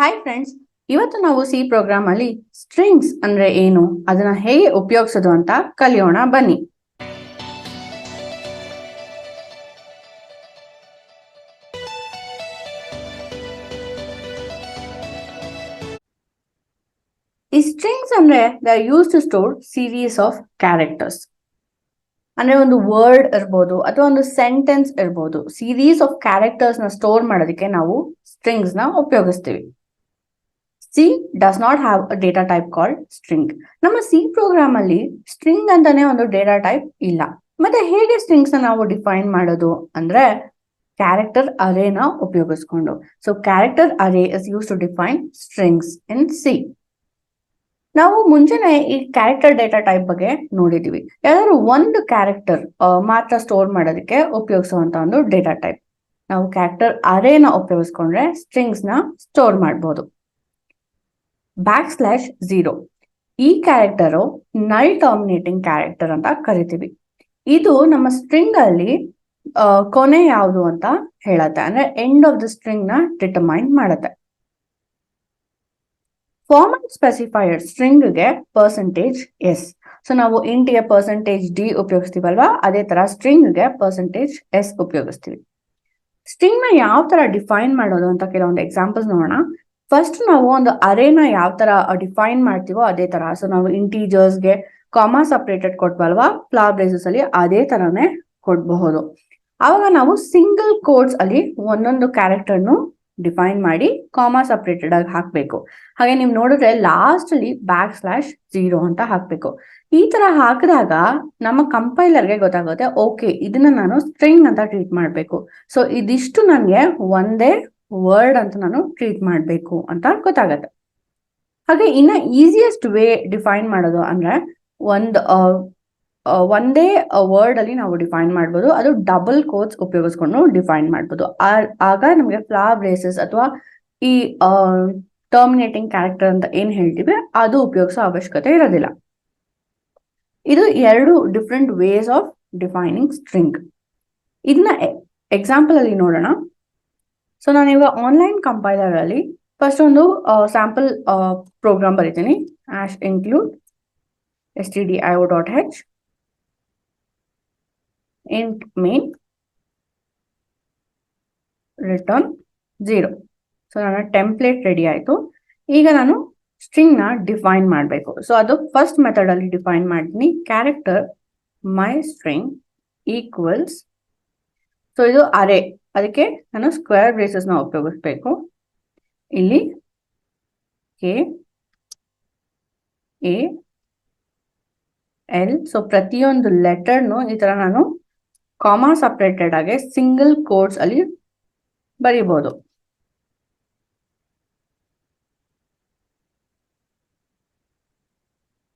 Hi friends, ಇವತ್ತು ನಾವು C program ಅಲ್ಲಿ ಸ್ಟ್ರಿಂಗ್ಸ್ ಅಂದ್ರೆ ಏನು, ಅದನ್ನ ಹೇಗೆ ಉಪಯೋಗಿಸೋದು ಅಂತ ಕಲಿಯೋಣ ಬನ್ನಿ. ಈ ಸ್ಟ್ರಿಂಗ್ಸ್ ಅಂದ್ರೆ they are used to store series of characters. ಅಂದ್ರೆ ಒಂದು ವರ್ಡ್ ಇರ್ಬೋದು ಅಥವಾ ಒಂದು ಸೆಂಟೆನ್ಸ್ ಇರ್ಬೋದು, ಸೀರೀಸ್ ಆಫ್ ಕ್ಯಾರೆಕ್ಟರ್ಸ್ ನ ಸ್ಟೋರ್ ಮಾಡೋದಕ್ಕೆ ನಾವು ಸ್ಟ್ರಿಂಗ್ಸ್ ನ ಉಪಯೋಗಿಸ್ತೀವಿ. C does not have a data type called string. ನಮ್ಮ ಸಿ ಪ್ರೋಗ್ರಾಮ್ ಅಲ್ಲಿ ಸ್ಟ್ರಿಂಗ್ ಅಂತಾನೆ ಒಂದು ಡೇಟಾ ಟೈಪ್ ಇಲ್ಲ. ಮತ್ತೆ ಹೇಗೆ ಸ್ಟ್ರಿಂಗ್ಸ್ ನ ನಾವು ಡಿಫೈನ್ ಮಾಡೋದು ಅಂದ್ರೆ ಕ್ಯಾರೆಕ್ಟರ್ ಅರೇನ ಉಪಯೋಗಿಸ್ಕೊಂಡು. So character array is used to define strings in C. ನಾವು ಮುಂಚೆನೆ ಈ ಕ್ಯಾರೆಕ್ಟರ್ ಡೇಟಾ ಟೈಪ್ ಬಗ್ಗೆ ನೋಡಿದೀವಿ. ಯಾವ್ದಾದ್ರು ಒಂದು ಕ್ಯಾರೆಕ್ಟರ್ ಮಾತ್ರ ಸ್ಟೋರ್ ಮಾಡೋದಕ್ಕೆ ಉಪಯೋಗಿಸುವಂತ ಒಂದು ಡೇಟಾ ಟೈಪ್. ನಾವು ಕ್ಯಾರೆಕ್ಟರ್ ಅರೇನ ಉಪಯೋಗಿಸ್ಕೊಂಡ್ರೆ ಸ್ಟ್ರಿಂಗ್ಸ್ ನ ಸ್ಟೋರ್ ಮಾಡಬಹುದು. \0 ಈ ಕ್ಯಾರೆಕ್ಟರ್ ನಲ್ ಟರ್ಮಿನೇಟಿಂಗ್ ಕ್ಯಾರೆಕ್ಟರ್ ಅಂತ ಕರಿತೀವಿ. ಇದು ನಮ್ಮ ಸ್ಟ್ರಿಂಗ್ ಅಲ್ಲಿ ಕೊನೆ ಯಾವುದು ಅಂತ ಹೇಳತ್ತೆ, ಅಂದ್ರೆ ಎಂಡ್ ಆಫ್ ದ ಸ್ಟ್ರಿಂಗ್ ನ ಡಿಟರ್ಮೈನ್ ಮಾಡುತ್ತೆ. ಫಾರ್ಮ್ಯಾಟ್ ಸ್ಪೆಸಿಫೈಯರ್ ಸ್ಟ್ರಿಂಗ್ ಗೆ %s. ಸೊ ನಾವು ಇಂಟ್ ಗೆ %d ಉಪಯೋಗಿಸ್ತೀವಲ್ವಾ, ಅದೇ ತರ ಸ್ಟ್ರಿಂಗ್ ಗೆ %s ಉಪಯೋಗಿಸ್ತೀವಿ. ಸ್ಟ್ರಿಂಗ್ ನ ಯಾವ ತರ ಡಿಫೈನ್ ಮಾಡೋದು ಅಂತ ಕೆಲವೊಂದು ಎಕ್ಸಾಂಪಲ್ಸ್ ನೋಡೋಣ. ಫಸ್ಟ್ ನಾವು ಒಂದು ಅರೇನ ಯಾವ ತರ ಡಿಫೈನ್ ಮಾಡ್ತೀವೋ ಅದೇ ತರ. ಸೊ ನಾವು ಇಂಟೀಜರ್ಸ್ ಗೆ ಕಾಮಾ ಸಪರೇಟೆಡ್ ಕೊಟ್ವಲ್ವಾ ಫ್ಲವರ್ ಬ್ರೇಸಸ್ ಅಲ್ಲಿ, ಅದೇ ತರನೇ ಕೊಡಬಹುದು. ಆವಾಗ ನಾವು ಸಿಂಗಲ್ ಕೋಟ್ಸ್ ಅಲ್ಲಿ ಒಂದೊಂದು ಕ್ಯಾರೆಕ್ಟರ್ನು ಡಿಫೈನ್ ಮಾಡಿ ಕಾಮಾ ಸಪರೇಟೆಡ್ ಆಗಿ ಹಾಕ್ಬೇಕು. ಹಾಗೆ ನೀವು ನೋಡಿದ್ರೆ ಲಾಸ್ಟ್ ಅಲ್ಲಿ \0 ಅಂತ ಹಾಕ್ಬೇಕು. ಈ ತರ ಹಾಕಿದಾಗ ನಮ್ಮ ಕಂಪೈಲರ್ಗೆ ಗೊತ್ತಾಗುತ್ತೆ, ಓಕೆ ಇದನ್ನ ನಾನು ಸ್ಟ್ರಿಂಗ್ ಅಂತ ಟ್ರೀಟ್ ಮಾಡ್ಬೇಕು. ಸೊ ಇದಿಷ್ಟು ನನಗೆ ಒಂದೇ ವರ್ಡ್ ಅಂತ ನಾನು ಟ್ರೀಟ್ ಮಾಡ್ಬೇಕು ಅಂತ ಗೊತ್ತಾಗತ್ತೆ. ಹಾಗೆ ಇನ್ನ ಈಸಿಯೆಸ್ಟ್ ವೇ ಡಿಫೈನ್ ಮಾಡೋದು ಅಂದ್ರೆ ಒಂದೇ ವರ್ಡ್ ಅಲ್ಲಿ ನಾವು ಡಿಫೈನ್ ಮಾಡ್ಬೋದು. ಅದು ಡಬಲ್ ಕೋಟ್ಸ್ ಉಪಯೋಗಿಸ್ಕೊಂಡು ಡಿಫೈನ್ ಮಾಡ್ಬೋದು. ಆಗ ನಮಗೆ ಫ್ಲವರ್ ಬ್ರೇಸಸ್ ಅಥವಾ ಈ ಟರ್ಮಿನೇಟಿಂಗ್ ಕ್ಯಾರೆಕ್ಟರ್ ಅಂತ ಏನ್ ಹೇಳ್ತೀವಿ ಅದು ಉಪಯೋಗಿಸೋ ಅವಶ್ಯಕತೆ ಇರೋದಿಲ್ಲ. ಇದು ಎರಡು different ways of defining string. ಇದನ್ನ ಎಕ್ಸಾಂಪಲ್ ಅಲ್ಲಿ ನೋಡೋಣ. ಸೊ ನಾನು ಇವಾಗ ಆನ್ಲೈನ್ ಕಂಪೈಲರ್ ಅಲ್ಲಿ ಫಸ್ಟ್ ಒಂದು ಸ್ಯಾಂಪಲ್ ಪ್ರೋಗ್ರಾಮ್ ಬರೀತೀನಿ. #include stdio.h int main return 0. So ನನ್ನ ಟೆಂಪ್ಲೇಟ್ ರೆಡಿ ಆಯ್ತು. ಈಗ ನಾನು ಸ್ಟ್ರಿಂಗ್ ನ ಡಿಫೈನ್ ಮಾಡಬೇಕು. ಸೊ ಅದು ಫಸ್ಟ್ ಮೆಥಡ್ ಅಲ್ಲಿ ಡಿಫೈನ್ ಮಾಡ್ತೀನಿ. Character my string equals, so ಇದು ಅರೇ, ಅದಕ್ಕೆ ನಾನು ಸ್ಕ್ವೇರ್ ಬ್ರೇಸಸ್ ನ ಉಪಯೋಗಿಸ್ಬೇಕು. ಇಲ್ಲಿ KAL, ಸೊ ಪ್ರತಿಯೊಂದು ಲೆಟರ್ನು ಈ ತರ ನಾನು ಕಾಮಾ ಸಪರೇಟೆಡ್ ಆಗಿ ಸಿಂಗಲ್ ಕೋಟ್ಸ್ ಅಲ್ಲಿ ಬರೀಬಹುದು.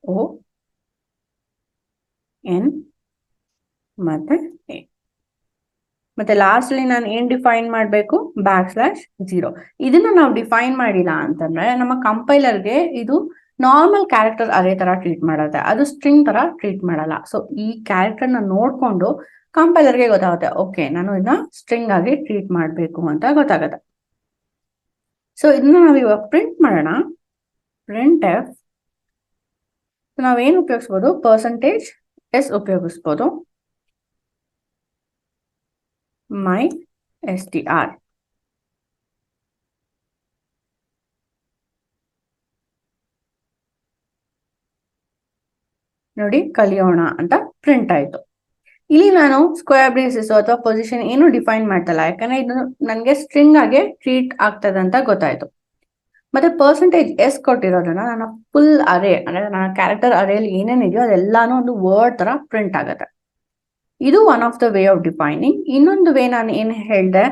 ON ಮತ್ತೆ A. ಮತ್ತೆ ಲಾಸ್ಟ್ ಅಲ್ಲಿ ನಾನು ಏನ್ ಡಿಫೈನ್ ಮಾಡಬೇಕು, \0. ಇದನ್ನ ನಾವು ಡಿಫೈನ್ ಮಾಡಿಲ್ಲ ಅಂತಂದ್ರೆ ನಮ್ಮ ಕಂಪೈಲರ್ಗೆ ಇದು ನಾರ್ಮಲ್ ಕ್ಯಾರೆಕ್ಟರ್ ಅದೇ ತರ ಟ್ರೀಟ್ ಮಾಡುತ್ತೆ, ಅದು ಸ್ಟ್ರಿಂಗ್ ತರ ಟ್ರೀಟ್ ಮಾಡಲ್ಲ. ಸೊ ಈ ಕ್ಯಾರೆಕ್ಟರ್ ನ ನೋಡ್ಕೊಂಡು ಕಂಪೈಲರ್ಗೆ ಗೊತ್ತಾಗುತ್ತೆ, ಓಕೆ ನಾನು ಇದನ್ನ ಸ್ಟ್ರಿಂಗ್ ಆಗಿ ಟ್ರೀಟ್ ಮಾಡಬೇಕು ಅಂತ ಗೊತ್ತಾಗುತ್ತೆ. ಸೊ ಇದನ್ನ ನಾವು ಇವಾಗ ಪ್ರಿಂಟ್ ಮಾಡೋಣ. printf, ನಾವೇನು ಉಪಯೋಗಿಸ್ಬೋದು, %s ಉಪಯೋಗಿಸ್ಬೋದು. my str ನೋಡಿ ಕಲಿಯೋಣ ಅಂತ ಪ್ರಿಂಟ್ ಆಯ್ತು. ಇಲ್ಲಿ ನಾನು ಸ್ಕ್ವೇರ್ ಬ್ರೇಸಸ್ ಅಥವಾ ಪೊಸಿಷನ್ ಏನು ಡಿಫೈನ್ ಮಾಡ್ತಲ್ಲ, ಯಾಕಂದ್ರೆ ಇದು ನನಗೆ ಸ್ಟ್ರಿಂಗ್ ಆಗಿ ಟ್ರೀಟ್ ಆಗ್ತದೆ ಅಂತ ಗೊತ್ತಾಯ್ತು. ಮತ್ತೆ %s ಕೊಟ್ಟಿರೋದನ್ನ ನನ್ನ ಫುಲ್ ಅರೇ ಅಂದ್ರೆ ನನ್ನ ಕ್ಯಾರೆಕ್ಟರ್ ಅರೇಲಿ ಏನೇನಿದೆಯೋ ಅದೆಲ್ಲಾನು ಒಂದು ವರ್ಡ್ ತರ ಪ್ರಿಂಟ್ ಆಗುತ್ತೆ. ಇದು one of the way of defining. ಇನ್ನೊಂದು ವೇ ನಾನು ಏನ್ ಹೇಳ್ದೆ,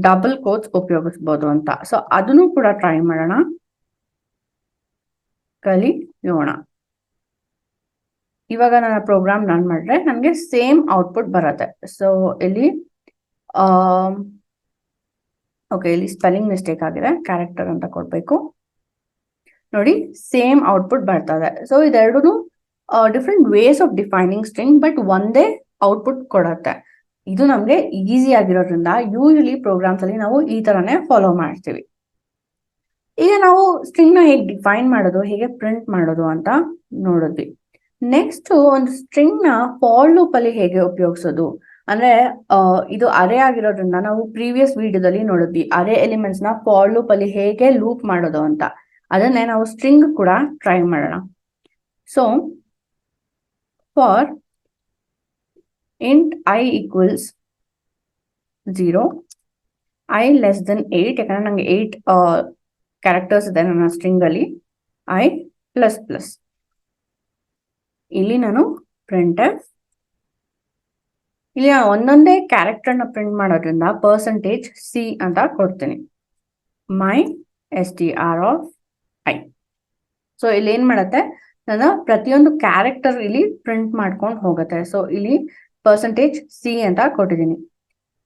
ಡಬಲ್ ಕೋಟ್ಸ್ ಉಪಯೋಗಿಸ್ಬೋದು ಅಂತ. ಸೊ ಅದನ್ನು ಕೂಡ ಟ್ರೈ ಮಾಡೋಣ, ಕಲಿಯೋಣ. ಇವಾಗ ನನ್ನ ಪ್ರೋಗ್ರಾಮ್ ರನ್ ಮಾಡಿದ್ರೆ ನನಗೆ ಸೇಮ್ ಔಟ್ಪುಟ್ ಬರುತ್ತೆ. ಸೊ ಇಲ್ಲಿ ಓಕೆ, ಇಲ್ಲಿ ಸ್ಪೆಲ್ಲಿಂಗ್ ಮಿಸ್ಟೇಕ್ ಆಗಿದೆ, ಕ್ಯಾರೆಕ್ಟರ್ ಅಂತ ಕೊಡ್ಬೇಕು. ನೋಡಿ ಸೇಮ್ ಔಟ್ಪುಟ್ ಬರ್ತದೆ. ಸೊ ಇದೆರಡು different ways of defining string, but ಒಂದೇ ಔಟ್ಪುಟ್ ಕೊಡುತ್ತೆ. ಇದು ನಮ್ಗೆ ಈಸಿ ಆಗಿರೋದ್ರಿಂದ ಯೂಶಲಿ ಪ್ರೋಗ್ರಾಮ್ಸ್ ಅಲ್ಲಿ ನಾವು ಈ ತರನೇ ಫಾಲೋ ಮಾಡ್ತೀವಿ. ಈಗ ನಾವು ಸ್ಟ್ರಿಂಗ್ ನ ಹೇಗೆ ಡಿಫೈನ್ ಮಾಡೋದು, ಹೇಗೆ ಪ್ರಿಂಟ್ ಮಾಡೋದು ಅಂತ ನೋಡಿದ್ವಿ. ನೆಕ್ಸ್ಟ್ ಒಂದು ಸ್ಟ್ರಿಂಗ್ ನ ಫಾರ್ ಲೂಪ್ ಅಲ್ಲಿ ಹೇಗೆ ಉಪಯೋಗಿಸೋದು ಅಂದ್ರೆ ಇದು ಅರೆ ಆಗಿರೋದ್ರಿಂದ ನಾವು ಪ್ರೀವಿಯಸ್ ವಿಡಿಯೋದಲ್ಲಿ ನೋಡಿದ್ವಿ ಅರೆ ಎಲಿಮೆಂಟ್ಸ್ ನ ಫಾರ್ ಲೂಪ್ ಅಲ್ಲಿ ಹೇಗೆ ಲೂಪ್ ಮಾಡೋದು ಅಂತ. ಅದನ್ನೇ ನಾವು ಸ್ಟ್ರಿಂಗ್ ಕೂಡ ಟ್ರೈ ಮಾಡೋಣ. So for int I equals 0, I less than 8, ಯಾಕಂದ್ರೆ ನಂಗೆ 8 ಕ್ಯಾರೆಕ್ಟರ್ಸ್ ಇದೆ ನನ್ನ ಸ್ಟ್ರಿಂಗ್ ಅಲ್ಲಿ, I ಪ್ಲಸ್ ಪ್ಲಸ್. ಇಲ್ಲಿ ನಾನು ಪ್ರಿಂಟ್ ಇಲ್ಲಿ ಒಂದೊಂದೇ ಕ್ಯಾರೆಕ್ಟರ್ ನ ಪ್ರಿಂಟ್ ಮಾಡೋದ್ರಿಂದ %C ಅಂತ ಕೊಡ್ತೀನಿ, my str of I. So ಇಲ್ಲಿ ಏನ್ ಮಾಡತ್ತೆ, ನನ್ನ ಪ್ರತಿಯೊಂದು ಕ್ಯಾರೆಕ್ಟರ್ ಇಲ್ಲಿ ಪ್ರಿಂಟ್ ಮಾಡ್ಕೊಂಡು ಹೋಗುತ್ತೆ. ಸೊ ಇಲ್ಲಿ %C ಅಂತ ಕೊಟ್ಟಿದ್ದೀನಿ.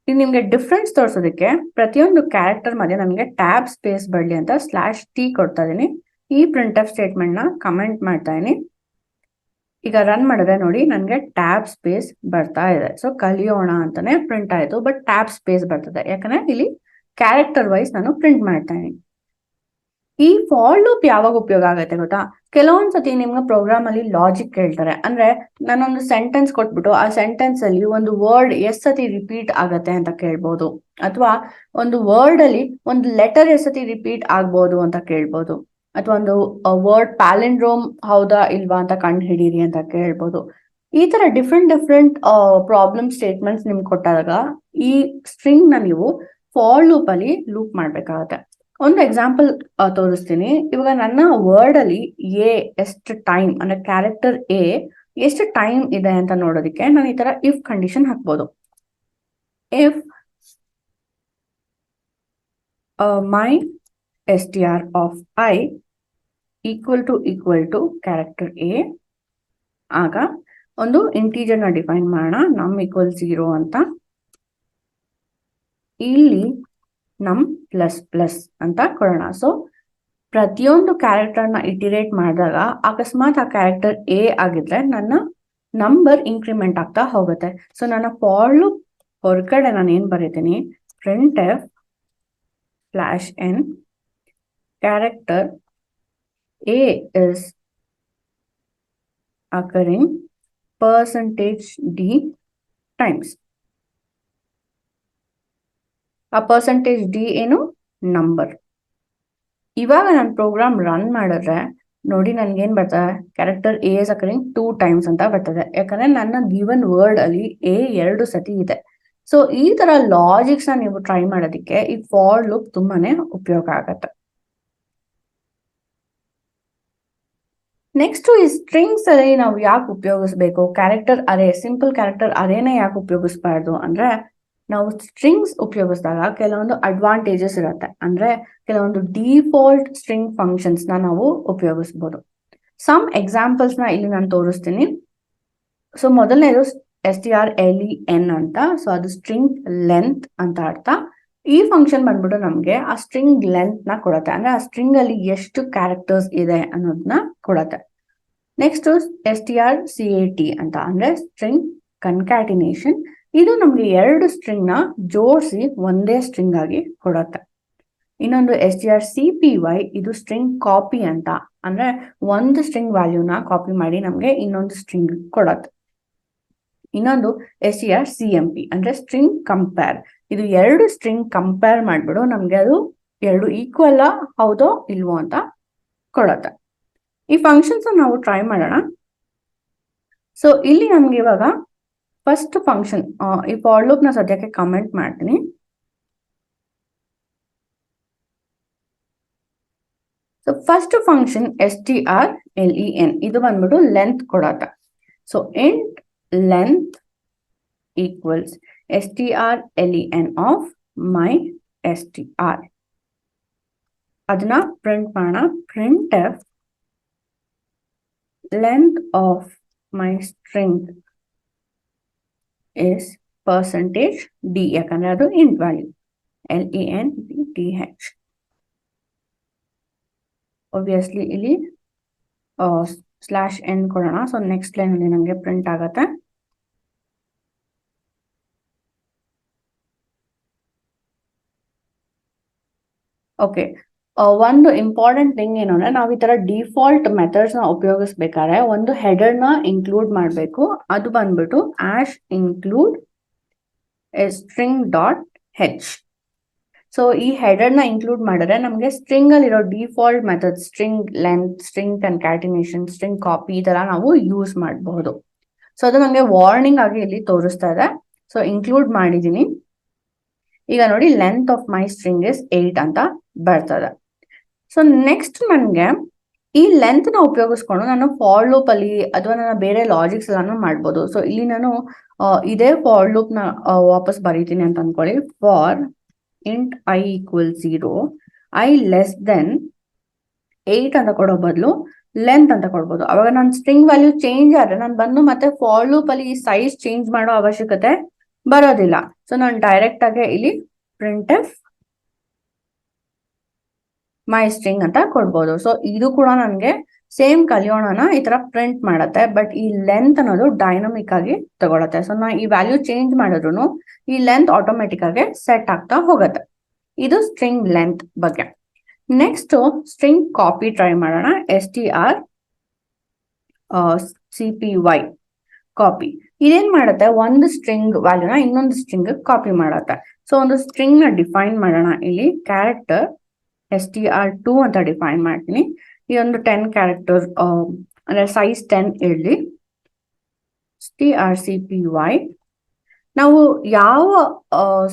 ಇಲ್ಲಿ ನಿಮ್ಗೆ ಡಿಫ್ರೆನ್ಸ್ ತೋರಿಸೋದಕ್ಕೆ ಪ್ರತಿಯೊಂದು ಕ್ಯಾರೆಕ್ಟರ್ ಮಧ್ಯೆ ನಮಗೆ ಟ್ಯಾಬ್ ಸ್ಪೇಸ್ ಬರಲಿ ಅಂತ /t ಕೊಡ್ತಾ ಇದೀನಿ. ಈ ಪ್ರಿಂಟ್ ಎಫ್ ಸ್ಟೇಟ್ಮೆಂಟ್ ನ ಕಮೆಂಟ್ ಮಾಡ್ತಾ ಇದೀನಿ. ಈಗ ರನ್ ಮಾಡಿದ್ರೆ ನೋಡಿ ನನಗೆ ಟ್ಯಾಬ್ ಸ್ಪೇಸ್ ಬರ್ತಾ ಇದೆ. ಸೊ ಕಲಿಯೋಣ ಅಂತಾನೆ ಪ್ರಿಂಟ್ ಆಯ್ತು, ಬಟ್ ಟ್ಯಾಬ್ ಸ್ಪೇಸ್ ಬರ್ತದೆ ಯಾಕಂದ್ರೆ ಇಲ್ಲಿ ಕ್ಯಾರೆಕ್ಟರ್ ವೈಸ್ ನಾನು ಪ್ರಿಂಟ್ ಮಾಡ್ತಾ ಇದೀನಿ. ಈ ಫಾರ್ ಲೂಪ್ ಯಾವಾಗ ಉಪಯೋಗ ಆಗುತ್ತೆ ಗೊತ್ತಾ, ಕೆಲವೊಂದ್ಸತಿ ನಿಮ್ಗೆ ಪ್ರೋಗ್ರಾಮ್ ಅಲ್ಲಿ ಲಾಜಿಕ್ ಕೇಳ್ತಾರೆ. ಅಂದ್ರೆ ನಾನೊಂದು ಸೆಂಟೆನ್ಸ್ ಕೊಟ್ಬಿಟ್ಟು ಆ ಸೆಂಟೆನ್ಸ್ ಅಲ್ಲಿ ಒಂದು ವರ್ಡ್ ಎಷ್ಟ್ ಸತಿ ರಿಪೀಟ್ ಆಗತ್ತೆ ಅಂತ ಕೇಳ್ಬೋದು, ಅಥವಾ ಒಂದು ವರ್ಡ್ ಅಲ್ಲಿ ಒಂದು ಲೆಟರ್ ಎಷ್ಟ್ ಸತಿ ರಿಪೀಟ್ ಆಗ್ಬೋದು ಅಂತ ಕೇಳ್ಬೋದು, ಅಥವಾ ಒಂದು ವರ್ಡ್ ಪ್ಯಾಲಿಂಡ್ರೋಮ್ ಹೌದಾ ಇಲ್ವಾ ಅಂತ ಕಂಡು ಹಿಡೀರಿ ಅಂತ ಕೇಳ್ಬೋದು. ಈ ತರ ಡಿಫ್ರೆಂಟ್ ಪ್ರಾಬ್ಲಮ್ ಸ್ಟೇಟ್ಮೆಂಟ್ಸ್ ನಿಮ್ಗೆ ಕೊಟ್ಟಾಗ ಈ ಸ್ಟ್ರಿಂಗ್ ನ ನೀವು ಫಾರ್ ಲೂಪ್ ಅಲ್ಲಿ ಲೂಪ್ ಮಾಡ್ಬೇಕಾಗತ್ತೆ. ಒಂದು ಎಕ್ಸಾಂಪಲ್ ತೋರಿಸ್ತೀನಿ. ಇವಾಗ ನನ್ನ ವರ್ಡ್ ಅಲ್ಲಿ ಎಷ್ಟು ಟೈಮ್ ಅಂದ್ರೆ ಕ್ಯಾರೆಕ್ಟರ್ ಎಷ್ಟು ಟೈಮ್ ಇದೆ ಅಂತ ನೋಡೋದಕ್ಕೆ ನಾನು ಈ ತರ ಇಫ್ ಕಂಡೀಷನ್ ಹಾಕ್ಬೋದು. If my str of I equal to character ಆಗ ಒಂದು ಇಂಟೀಜರ್ ನ ಡಿಫೈನ್ ಮಾಡೋಣ, ನಮ್ ಈಕ್ವಲ್ 0 ಅಂತ. ಇಲ್ಲಿ ನಮ್ ಪ್ಲಸ್ ಪ್ಲಸ್ ಅಂತ ಕೊಡೋಣ. ಸೊ ಪ್ರತಿಯೊಂದು ಕ್ಯಾರೆಕ್ಟರ್ ನ ಇಟಿರೇಟ್ ಮಾಡಿದಾಗ ಅಕಸ್ಮಾತ್ ಆ ಕ್ಯಾರೆಕ್ಟರ್ ಆಗಿದ್ರೆ ನನ್ನ ನಂಬರ್ ಇನ್ಕ್ರಿಮೆಂಟ್ ಆಗ್ತಾ ಹೋಗುತ್ತೆ. ಸೊ ನನ್ನ ಫಾರ್ ಲೂಪ್ ಹೊರಗಡೆ ನಾನು ಏನ್ ಬರೀತೀನಿ, printf /n character is occurring %d times. ಆ %d ಏನು, ನಂಬರ್. ಇವಾಗ ನಾನು ಪ್ರೋಗ್ರಾಮ್ ರನ್ ಮಾಡಿದ್ರೆ ನೋಡಿ ನನ್ಗೇನ್ ಬರ್ತದೆ, ಕ್ಯಾರೆಕ್ಟರ್ is occurring 2 times ಅಂತ ಬರ್ತದೆ. ಯಾಕಂದ್ರೆ ನನ್ನ ಗಿವನ್ ವರ್ಡ್ ಅಲ್ಲಿ 2 ಸತಿ ಇದೆ. ಸೊ ಈ ತರ ಲಾಜಿಕ್ಸ್ ನ ನೀವು ಟ್ರೈ ಮಾಡೋದಕ್ಕೆ ಈ ಫಾರ್ ಲೂಪ್ ತುಂಬಾನೇ ಉಪಯೋಗ ಆಗತ್ತೆ. ನೆಕ್ಸ್ಟ್ ಈ ಸ್ಟ್ರಿಂಗ್ಸ್ ಅಲ್ಲಿ ನಾವು ಯಾಕೆ ಉಪಯೋಗಿಸ್ಬೇಕು, ಕ್ಯಾರೆಕ್ಟರ್ ಅರೇ, ಸಿಂಪಲ್ ಕ್ಯಾರೆಕ್ಟರ್ ಅರೇನ ಯಾಕೆ ಉಪಯೋಗಿಸಬಾರ್ದು ಅಂದ್ರೆ, ನಾವು ಸ್ಟ್ರಿಂಗ್ಸ್ ಉಪಯೋಗಿಸಿದಾಗ ಕೆಲವೊಂದು ಅಡ್ವಾಂಟೇಜಸ್ ಇರುತ್ತೆ. ಅಂದ್ರೆ ಕೆಲವೊಂದು ಡಿಫಾಲ್ಟ್ ಸ್ಟ್ರಿಂಗ್ ಫಂಕ್ಷನ್ಸ್ ನ ನಾವು ಉಪಯೋಗಿಸಬಹುದು. ಸಮ್ ಎಕ್ಸಾಂಪಲ್ಸ್ ನ ಇಲ್ಲಿ ನಾನು ತೋರಿಸ್ತೀನಿ. ಸೊ ಮೊದಲನೇದು strlen ಅಂತ. ಸೊ ಅದು ಸ್ಟ್ರಿಂಗ್ ಲೆಂತ್ ಅಂತ ಅರ್ಥ. ಈ ಫಂಕ್ಷನ್ ಬಂದ್ಬಿಟ್ಟು ನಮ್ಗೆ ಆ ಸ್ಟ್ರಿಂಗ್ ಲೆಂತ್ ನ ಕೊಡುತ್ತೆ, ಅಂದ್ರೆ ಆ ಸ್ಟ್ರಿಂಗ್ ಅಲ್ಲಿ ಎಷ್ಟು ಕ್ಯಾರೆಕ್ಟರ್ಸ್ ಇದೆ ಅನ್ನೋದನ್ನ ಕೊಡುತ್ತೆ. ನೆಕ್ಸ್ಟ್ strcat ಅಂತ ಅಂದ್ರೆ ಸ್ಟ್ರಿಂಗ್ ಕನ್ಕ್ಯಾಟಿನೇಷನ್. ಇದು ನಮ್ಗೆ 2 ಸ್ಟ್ರಿಂಗ್ ನ ಜೋಡಿಸಿ ಒಂದೇ ಸ್ಟ್ರಿಂಗ್ ಆಗಿ ಕೊಡುತ್ತೆ. ಇನ್ನೊಂದು strcpy, ಇದು ಸ್ಟ್ರಿಂಗ್ ಕಾಪಿ ಅಂತ, ಅಂದ್ರೆ ಒಂದು ಸ್ಟ್ರಿಂಗ್ ವ್ಯಾಲ್ಯೂನ ಕಾಪಿ ಮಾಡಿ ನಮ್ಗೆ ಇನ್ನೊಂದು ಸ್ಟ್ರಿಂಗ್ ಕೊಡುತ್ತೆ. ಇನ್ನೊಂದು strcmp ಅಂದ್ರೆ ಸ್ಟ್ರಿಂಗ್ ಕಂಪೇರ್. ಇದು 2 ಸ್ಟ್ರಿಂಗ್ ಕಂಪೇರ್ ಮಾಡ್ಬಿಡು ನಮ್ಗೆ ಅದು 2 ಈಕ್ವಲ್ ಹೌದೋ ಇಲ್ವೋ ಅಂತ ಕೊಡುತ್ತೆ. ಈ ಫಂಕ್ಷನ್ಸ್ ನಾವು ಟ್ರೈ ಮಾಡೋಣ. ಸೊ ಇಲ್ಲಿ ನಮ್ಗೆ ಇವಾಗ ಫಸ್ಟ್ ಫಂಕ್ಷನ್, ಈ ಫಾರ್ ಲೂಪ್ ನ ಸದ್ಯಕ್ಕೆ ಕಮೆಂಟ್ ಮಾಡ್ತೀನಿ. ಸೊ ಫಸ್ಟ್ ಫಂಕ್ಷನ್ strlen, ಇದು ಬಂದ್ಬಿಟ್ಟು ಲೆಂತ್ ಕೊಡತ್ತೆ. So int length equals strlen of my str. ಅದನ್ನ ಪ್ರಿಂಟ್ ಮಾಡೋಣ. printf length of my string is %d, ಯಾಕಂದ್ರೆ ಅದು ಇಂಟ್ ವ್ಯಾಲ್ಯೂ, length. obviously ಇಲ್ಲಿ /n ಕೊಡೋಣ. ಸೊ ನೆಕ್ಸ್ಟ್ ಲೈನ್ ಅಲ್ಲಿ ನಮಗೆ ಪ್ರಿಂಟ್ ಆಗತ್ತೆ. ಓಕೆ, ಒಂದು ಇಂಪಾರ್ಟೆಂಟ್ ಥಿಂಗ್ ಏನು ಅಂದ್ರೆ ನಾವು ಈ ತರ ಡಿಫಾಲ್ಟ್ ಮೆಥಡ್ಸ್ ನ ಉಪಯೋಗಿಸ್ಬೇಕಾದ್ರೆ ಒಂದು ಹೆಡರ್ ನ ಇನ್ಕ್ಲೂಡ್ ಮಾಡಬೇಕು. ಅದು ಬಂದ್ಬಿಟ್ಟು #include string dot H. So ಈ ಹೆಡರ್ ನ ಇನ್ಕ್ಲೂಡ್ ಮಾಡಿದ್ರೆ ನಮಗೆ ಸ್ಟ್ರಿಂಗ್ ಅಲ್ಲಿ ಇರೋ default method string length, string concatenation, string copy ಈ ತರ ನಾವು ಯೂಸ್ ಮಾಡಬಹುದು. ಸೊ ಅದು ನಮಗೆ ವಾರ್ನಿಂಗ್ ಆಗಿ ಇಲ್ಲಿ ತೋರಿಸ್ತಾ ಇದೆ. ಸೊ ಇನ್ಕ್ಲೂಡ್ ಮಾಡಿದೀನಿ. ಈಗ ನೋಡಿ length of my string is 8 ಅಂತ ಬರ್ತದೆ. ಸೊ ನೆಕ್ಸ್ಟ್ ನನಗೆ ಈ ಲೆಂತ್ ನ ಉಪಯೋಗಿಸ್ಕೊಂಡು ನಾನು ಫಾರ್ ಲೂಪ್ ಅಲ್ಲಿ ಅಥವಾ ನನ್ನ ಬೇರೆ ಲಾಜಿಕ್ಸ್ ಎಲ್ಲಾನು ಮಾಡ್ಬೋದು. ಸೊ ಇಲ್ಲಿ ನಾನು ಇದೇ ಫಾರ್ ಲೂಪ್ ನ ವಾಪಸ್ ಬರೀತೀನಿ ಅಂತ ಅನ್ಕೊಳ್ಳಿ. For int I equals 0, I less than 8 ಅಂತ ಕೊಡೋ ಬದಲು ಲೆಂತ್ ಅಂತ ಕೊಡ್ಬೋದು. ಅವಾಗ ನನ್ನ ಸ್ಟ್ರಿಂಗ್ ವ್ಯಾಲ್ಯೂ ಚೇಂಜ್ ಆದ್ರೆ ನಾನು ಬಂದು ಮತ್ತೆ ಫಾರ್ ಲೂಪ್ ಅಲ್ಲಿ ಈ ಸೈಜ್ ಚೇಂಜ್ ಮಾಡೋ ಅವಶ್ಯಕತೆ ಬರೋದಿಲ್ಲ. ಸೊ ನಾನು ಡೈರೆಕ್ಟ್ ಆಗಿ ಇಲ್ಲಿ printf ಮೈ ಸ್ಟ್ರಿಂಗ್ ಅಂತ ಕೊಡ್ಬೋದು. ಸೊ ಇದು ಕೂಡ ನನಗೆ ಸೇಮ್ ಕಲಿಯೋಣನ ಈ ತರ ಪ್ರಿಂಟ್ ಮಾಡತ್ತೆ, ಬಟ್ ಈ ಲೆಂತ್ ಅನ್ನೋದು ಡೈನಮಿಕ್ ಆಗಿ ತಗೊಳತ್ತೆ. ಸೊ ನಾ ಈ ವ್ಯಾಲ್ಯೂ ಚೇಂಜ್ ಮಾಡಿದ್ರು ಈ ಲೆಂತ್ ಆಟೋಮೆಟಿಕ್ ಆಗಿ ಸೆಟ್ ಆಗ್ತಾ ಹೋಗುತ್ತೆ. ಇದು ಸ್ಟ್ರಿಂಗ್ ಲೆಂತ್ ಬಗ್ಗೆ. ನೆಕ್ಸ್ಟ್ ಸ್ಟ್ರಿಂಗ್ ಕಾಪಿ ಟ್ರೈ ಮಾಡೋಣ. strcpy ಕಾಪಿ ಇದೇನ್ ಮಾಡುತ್ತೆ, ಒಂದು ಸ್ಟ್ರಿಂಗ್ ವ್ಯಾಲ್ಯೂನ ಇನ್ನೊಂದು ಸ್ಟ್ರಿಂಗ್ ಕಾಪಿ ಮಾಡುತ್ತೆ. ಸೊ ಒಂದು ಸ್ಟ್ರಿಂಗ್ ನ ಡಿಫೈನ್ ಮಾಡೋಣ. ಇಲ್ಲಿ ಕ್ಯಾರೆಕ್ಟರ್ str2 ಅಂತ ಡಿಫೈನ್ ಮಾಡ್ತೀನಿ. ಈ ಒಂದು 10 ಕ್ಯಾರೆಕ್ಟರ್ ಅಂದ್ರೆ ಸೈಜ್ 10 ಇರಲಿ. strcpy ನಾವು ಯಾವ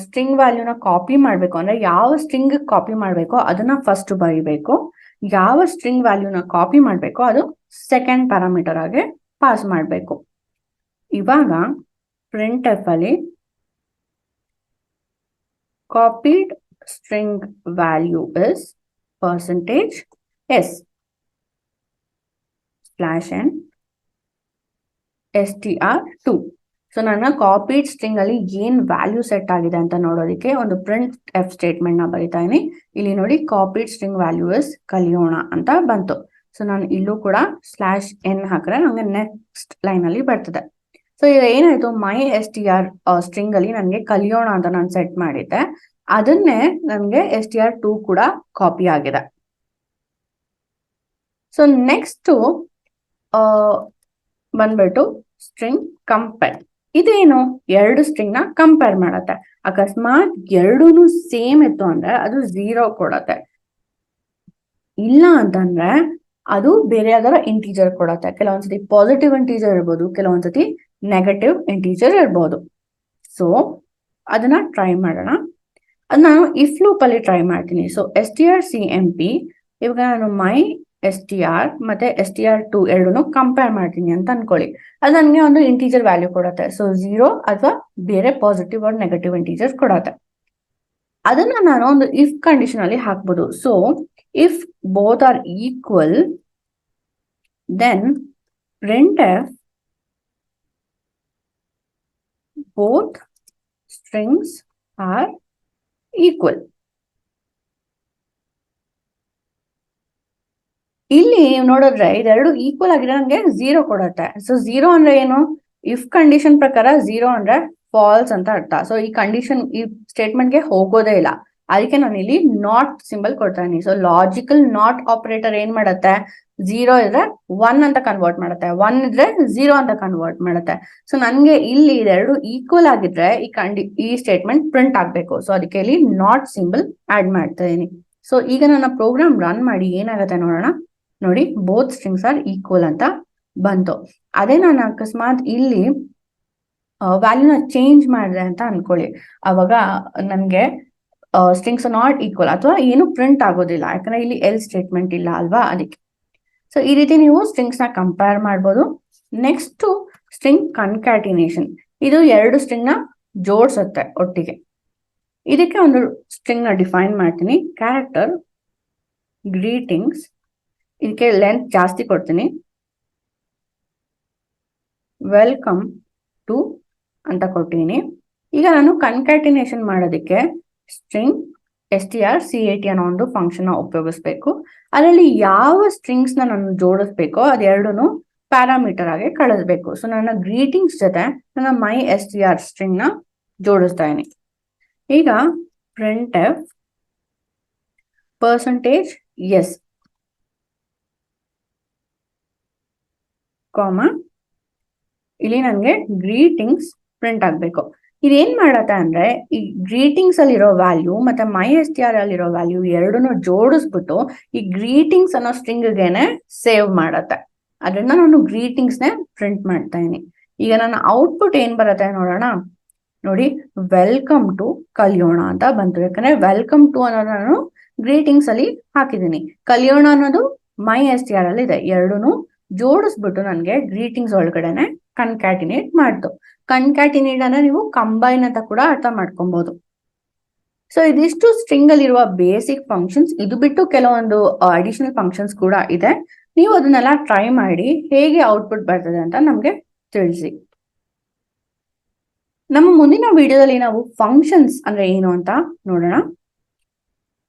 ಸ್ಟ್ರಿಂಗ್ ವ್ಯಾಲ್ಯೂನ ಕಾಪಿ ಮಾಡಬೇಕು ಅಂದ್ರೆ ಯಾವ ಸ್ಟ್ರಿಂಗ್ ಕಾಪಿ ಮಾಡಬೇಕೋ ಅದನ್ನ ಫಸ್ಟ್ ಬರೀಬೇಕು. ಯಾವ ಸ್ಟ್ರಿಂಗ್ ವ್ಯಾಲ್ಯೂನ ಕಾಪಿ ಮಾಡಬೇಕೋ ಅದು ಸೆಕೆಂಡ್ ಪ್ಯಾರಾಮೀಟರ್ ಆಗಿ ಪಾಸ್ ಮಾಡಬೇಕು. ಇವಾಗ printf ಅಲ್ಲಿ copied string value is %s /n str2. So ನನ್ನ ಕಾಪಿಡ್ ಸ್ಟ್ರಿಂಗ್ ಅಲ್ಲಿ ಏನ್ ವ್ಯಾಲ್ಯೂ ಸೆಟ್ ಆಗಿದೆ ಅಂತ ನೋಡೋದಕ್ಕೆ ಒಂದು ಪ್ರಿಂಟ್ ಎಫ್ ಸ್ಟೇಟ್ಮೆಂಟ್ ನ ಬರೀತಾ ಇದೀನಿ. ಇಲ್ಲಿ ನೋಡಿ ಕಾಪಿಡ್ ಸ್ಟ್ರಿಂಗ್ ವ್ಯಾಲ್ಯೂ ಇಸ್ ಕಲಿಯೋಣ ಅಂತ ಬಂತು. ಸೊ ನಾನು ಇಲ್ಲೂ ಕೂಡ /n ಹಾಕಿದ್ರೆ ನಂಗೆ ನೆಕ್ಸ್ಟ್ ಲೈನ್ ಅಲ್ಲಿ ಬರ್ತದೆ. ಸೊ ಈಗ ಏನಾಯ್ತು, ಮೈ str ಸ್ಟ್ರಿಂಗ್ ಅಲ್ಲಿ ನನಗೆ ಕಲಿಯೋಣ ಅಂತ ನಾನು ಸೆಟ್ ಮಾಡಿದ್ದೆ, ಅದನ್ನೇ ನನಗೆ str2 ಕೂಡ ಕಾಪಿ ಆಗಿದೆ. ಸೊ ನೆಕ್ಸ್ಟ್ ಬಂದ್ಬಿಟ್ಟು ಸ್ಟ್ರಿಂಗ್ ಕಂಪೇರ್. ಇದೇನು, ಎರಡು ಸ್ಟ್ರಿಂಗ್ ನ ಕಂಪೇರ್ ಮಾಡತ್ತೆ. ಅಕಸ್ಮಾತ್ ಎರಡೂನು ಸೇಮ್ ಇತ್ತು ಅಂದ್ರೆ ಅದು 0 ಕೊಡತ್ತೆ. ಇಲ್ಲ ಅಂತಂದ್ರೆ ಅದು ಬೇರೆ ಯಾವ್ದಾರ ಇಂಟೀಜರ್ ಕೊಡತ್ತೆ. ಕೆಲವೊಂದ್ಸತಿ ಪಾಸಿಟಿವ್ ಇಂಟೀಜರ್ ಇರ್ಬೋದು, ಕೆಲವೊಂದ್ಸತಿ ನೆಗೆಟಿವ್ ಇಂಟೀಜರ್ ಇರ್ಬೋದು. ಸೊ ಅದನ್ನ ಟ್ರೈ ಮಾಡೋಣ. ಅದು ನಾನು ಇಫ್ ಲೂಪ್ ಅಲ್ಲಿ ಟ್ರೈ ಮಾಡ್ತೀನಿ. ಸೊ strcmp ಇವಾಗ ನಾನು ಮೈ str ಮತ್ತೆ str2 ಎರಡನ್ನು ಕಂಪೇರ್ ಮಾಡ್ತೀನಿ ಅಂತ ಅನ್ಕೊಳ್ಳಿ. ಅದು ನನಗೆ ಒಂದು ಇಂಟೀಜರ್ ವ್ಯಾಲ್ಯೂ ಕೊಡುತ್ತೆ. ಸೊ 0 ಅಥವಾ ಬೇರೆ ಪಾಸಿಟಿವ್ ಆರ್ ನೆಗೆಟಿವ್ ಇಂಟೀಜರ್ ಕೊಡುತ್ತೆ. ಅದನ್ನ ನಾನು ಒಂದು ಇಫ್ ಕಂಡೀಷನ್ ಅಲ್ಲಿ ಹಾಕ್ಬೋದು. So if both are equal then printf both strings are equal. ಇಲ್ಲಿ ನೋಡಿದ್ರೆ ಇದೆರಡು ಈಕ್ವಲ್ ಆಗಿದೆ, ನನಗೆ 0 ಕೊಡುತ್ತೆ. ಸೊ 0 ಅಂದ್ರೆ ಏನು, ಇಫ್ ಕಂಡೀಷನ್ ಪ್ರಕಾರ 0 ಅಂದ್ರೆ ಫಾಲ್ಸ್ ಅಂತ ಅರ್ಥ. ಸೊ ಈ ಕಂಡೀಷನ್ ಈ ಸ್ಟೇಟ್ಮೆಂಟ್ಗೆ ಹೋಗೋದೇ ಇಲ್ಲ. ಅದಕ್ಕೆ ನಾನು ಇಲ್ಲಿ ನಾಟ್ ಸಿಂಬಲ್ ಕೊಡ್ತಾ ಇದೀನಿ. ಸೊ ಲಾಜಿಕಲ್ ನಾಟ್ ಆಪರೇಟರ್ ಏನ್ ಮಾಡುತ್ತೆ, 0 ಇದ್ರೆ 1 ಅಂತ ಕನ್ವರ್ಟ್ ಮಾಡುತ್ತೆ, 1 ಇದ್ರೆ 0 ಅಂತ ಕನ್ವರ್ಟ್ ಮಾಡುತ್ತೆ. ಸೊ ನನ್ಗೆ ಇಲ್ಲಿ ಇದೆರಡು ಈಕ್ವಲ್ ಆಗಿದ್ರೆ ಈ ಸ್ಟೇಟ್ಮೆಂಟ್ ಪ್ರಿಂಟ್ ಆಗ್ಬೇಕು. ಸೊ ಅದಕ್ಕೆ ಇಲ್ಲಿ ನಾಟ್ ಸಿಂಬಲ್ ಆಡ್ ಮಾಡ್ತಾ ಇದೀನಿ. ಸೊ ಈಗ ನನ್ನ ಪ್ರೋಗ್ರಾಮ್ ರನ್ ಮಾಡಿ ಏನಾಗುತ್ತೆ ನೋಡೋಣ. ನೋಡಿ ಬೋತ್ ಸ್ಟ್ರಿಂಗ್ಸ್ ಆರ್ ಈಕ್ವಲ್ ಅಂತ ಬಂತು. ಅದೇ ನಾನು ಅಕಸ್ಮಾತ್ ಇಲ್ಲಿ ವ್ಯಾಲ್ಯೂನ ಚೇಂಜ್ ಮಾಡಿದೆ ಅಂತ ಅನ್ಕೊಳ್ಳಿ, ಅವಾಗ ನನ್ಗೆ ಸ್ಟ್ರಿಂಗ್ಸ್ ನಾಟ್ ಈಕ್ವಲ್ ಅಥವಾ ಏನು ಪ್ರಿಂಟ್ ಆಗೋದಿಲ್ಲ, ಯಾಕಂದ್ರೆ ಇಲ್ಲಿ ಎಲ್ ಸ್ಟೇಟ್ಮೆಂಟ್ ಇಲ್ಲ ಅಲ್ವಾ, ಅದಕ್ಕೆ. ಸೊ ಈ ರೀತಿ ನೀವು ಸ್ಟ್ರಿಂಗ್ಸ್ ನ ಕಂಪೇರ್ ಮಾಡ್ಬೋದು. Next string concatenation. ಇದು ಎರಡು ಸ್ಟ್ರಿಂಗ್ ನ ಜೋಡಿಸುತ್ತೆ ಒಟ್ಟಿಗೆ. ಇದಕ್ಕೆ ಒಂದು ಸ್ಟ್ರಿಂಗ್ ನ ಡಿಫೈನ್ ಮಾಡ್ತೀನಿ. ಕ್ಯಾರೆಕ್ಟರ್ ಗ್ರೀಟಿಂಗ್ಸ್, ಇದಕ್ಕೆ ಲೆಂತ್ ಜಾಸ್ತಿ ಕೊಡ್ತೀನಿ. ವೆಲ್ಕಮ್ ಟು ಅಂತ ಕೊಟ್ಟಿನಿ. ಈಗ ನಾನು ಕನ್ಕ್ಯಾಟಿನೇಷನ್ ಮಾಡೋದಕ್ಕೆ ಸ್ಟ್ರಿಂಗ್ strcat ಅನ್ನೋ ಒಂದು ಫಂಕ್ಷನ್ ಉಪಯೋಗಿಸ್ಬೇಕು. ಅದರಲ್ಲಿ ಯಾವ ಸ್ಟ್ರಿಂಗ್ಸ್ ನಾನು ಜೋಡಿಸ್ಬೇಕೋ ಅದೆರಡನ್ನು ಪ್ಯಾರಾಮೀಟರ್ ಆಗಿ ಕಳಿಸ್ಬೇಕು. ಸೊ ನನ್ನ ಗ್ರೀಟಿಂಗ್ಸ್ ಜೊತೆ ನನ್ನ ಮೈ str ಸ್ಟ್ರಿಂಗ್ ನ ಜೋಡಿಸ್ತಾ ಇದೀನಿ. ಈಗ printf ಪರ್ಸೆಂಟೇಜ್ ಎಸ್ ಕಾಮ ಇಲ್ಲಿ ನನಗೆ ಗ್ರೀಟಿಂಗ್ಸ್ ಪ್ರಿಂಟ್ ಆಗ್ಬೇಕು. ಇದೇನ್ ಮಾಡತ್ತೆ ಅಂದ್ರೆ ಈ ಗ್ರೀಟಿಂಗ್ಸ್ ಅಲ್ಲಿರೋ ವ್ಯಾಲ್ಯೂ ಮತ್ತೆ MyStr ಅಲ್ಲಿರೋ ವ್ಯಾಲ್ಯೂ ಎರಡನ್ನು ಜೋಡಿಸ್ಬಿಟ್ಟು ಈ ಗ್ರೀಟಿಂಗ್ಸ್ ಅನ್ನೋ ಸ್ಟ್ರಿಂಗ್ಗೆ ಸೇವ್ ಮಾಡತ್ತೆ. ಅದರಿಂದ ನಾನು ಗ್ರೀಟಿಂಗ್ಸ್ ನೇ ಪ್ರಿಂಟ್ ಮಾಡ್ತಾ ಇದೀನಿ. ಈಗ ನನ್ನ ಔಟ್ಪುಟ್ ಏನ್ ಬರುತ್ತೆ ನೋಡೋಣ. ನೋಡಿ, ವೆಲ್ಕಮ್ ಟು ಕಲಿಯೋಣ ಅಂತ ಬಂತು. ಯಾಕಂದ್ರೆ ವೆಲ್ಕಮ್ ಟು ಅನ್ನೋದು ನಾನು ಗ್ರೀಟಿಂಗ್ಸ್ ಅಲ್ಲಿ ಹಾಕಿದೀನಿ. ಕಲಿಯೋಣ ಅನ್ನೋದು MyStr ಅಲ್ಲಿ ಇದೆ. ಎರಡೂನು ಜೋಡಿಸ್ಬಿಟ್ಟು ನನಗೆ ಗ್ರೀಟಿಂಗ್ಸ್ ಒಳಗಡೆನೆ ಕನ್ಕ್ಯಾಟಿನೇಟ್ ಮಾಡ್ತು. ಕನ್ಕ್ಯಾಟಿನೇಟ್ ಅಂದ್ರೆ ನೀವು ಕಂಬೈನ್ ಅಂತ ಕೂಡ ಅರ್ಥ ಮಾಡ್ಕೊಬಹುದು. ಸೊ ಇದಿಷ್ಟು ಸ್ಟ್ರಿಂಗ್ ಅಲ್ಲಿ ಇರುವ ಬೇಸಿಕ್ ಫಂಕ್ಷನ್ಸ್. ಇದು ಬಿಟ್ಟು ಕೆಲವೊಂದು ಅಡಿಷನಲ್ ಫಂಕ್ಷನ್ಸ್ ಕೂಡ ಇದೆ. ನೀವು ಅದನ್ನೆಲ್ಲ ಟ್ರೈ ಮಾಡಿ ಹೇಗೆ ಔಟ್ಪುಟ್ ಬರ್ತದೆ ಅಂತ ನಮ್ಗೆ ತಿಳಿಸಿ. ನಮ್ಮ ಮುಂದಿನ ವಿಡಿಯೋದಲ್ಲಿ ನಾವು ಫಂಕ್ಷನ್ಸ್ ಅಂದ್ರೆ ಏನು ಅಂತ ನೋಡೋಣ.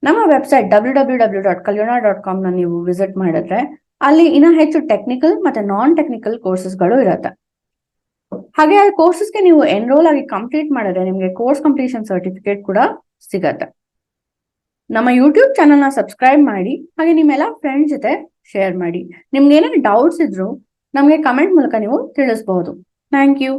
ನಮ್ಮ ವೆಬ್ಸೈಟ್ www.kalyona.com ನೀವು ವಿಸಿಟ್ ಮಾಡಿದ್ರೆ ಅಲ್ಲಿ ಇನ್ನ ಹೆಚ್ಚು ಟೆಕ್ನಿಕಲ್ ಮತ್ತೆ ನಾನ್ ಟೆಕ್ನಿಕಲ್ ಕೋರ್ಸಸ್ಗಳು ಇರುತ್ತೆ. ಹಾಗೆ ಆ ಕೋರ್ಸಸ್ಗೆ ನೀವು ಎನ್ರೋಲ್ ಆಗಿ ಕಂಪ್ಲೀಟ್ ಮಾಡಿದ್ರೆ ನಿಮಗೆ ಕೋರ್ಸ್ ಕಂಪ್ಲೀಷನ್ ಸರ್ಟಿಫಿಕೇಟ್ ಕೂಡ ಸಿಗತ್ತೆ. ನಮ್ಮ ಯೂಟ್ಯೂಬ್ ಚಾನಲ್ ನ ಸಬ್ಸ್ಕ್ರೈಬ್ ಮಾಡಿ, ಹಾಗೆ ನಿಮ್ಮೆಲ್ಲ ಫ್ರೆಂಡ್ಸ್ ಜೊತೆ ಶೇರ್ ಮಾಡಿ. ನಿಮ್ಗೆ ಏನಾದ್ರು ಡೌಟ್ಸ್ ಇದ್ರು ನಮಗೆ ಕಮೆಂಟ್ ಮೂಲಕ ನೀವು ತಿಳಿಸಬಹುದು. Thank you.